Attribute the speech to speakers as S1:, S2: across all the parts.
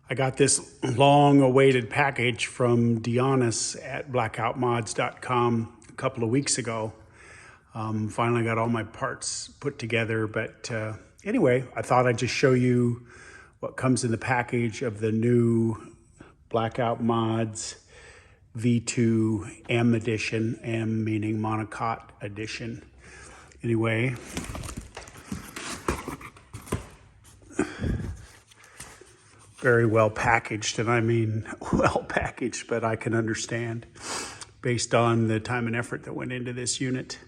S1: I got this long-awaited package from Dionys at BlackoutMods.com a couple of weeks ago. Finally got all my parts put together, but anyway, I thought I'd just show you what comes in the package of the new BlackoutMods V2 M edition, M meaning monocot edition. Anyway, very well packaged, and I mean well packaged, but I can understand based on the time and effort that went into this unit.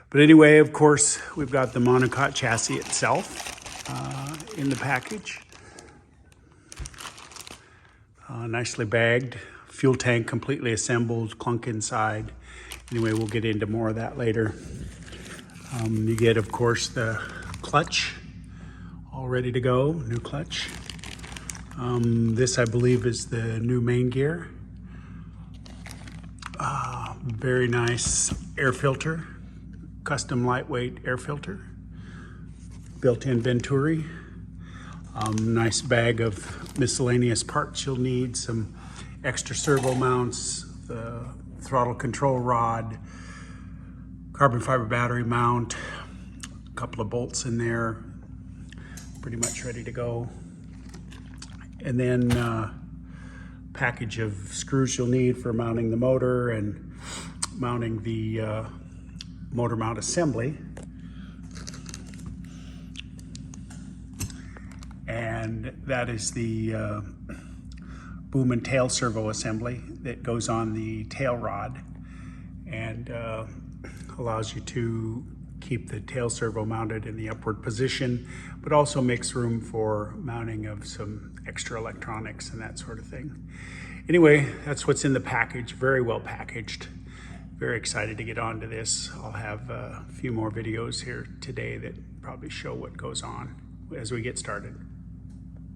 S1: But anyway, of course, we've got the monocot chassis itself in the package. Nicely bagged, fuel tank completely assembled, clunk inside. Anyway, we'll get into more of that later. You get, of course, the clutch all ready to go, new clutch. This, I believe, is the new main gear. Very nice air filter, custom lightweight air filter, built-in venturi. Nice bag of miscellaneous parts you'll need, some extra servo mounts, the throttle control rod, carbon fiber battery mount, a couple of bolts in there, pretty much ready to go. And then package of screws you'll need for mounting the motor and mounting the motor mount assembly. And that is the boom and tail servo assembly that goes on the tail rod and allows you to keep the tail servo mounted in the upward position, but also makes room for mounting of some extra electronics and that sort of thing. Anyway, that's what's in the package, very well packaged. Very excited to get onto this. I'll have a few more videos here today that probably show what goes on as we get started.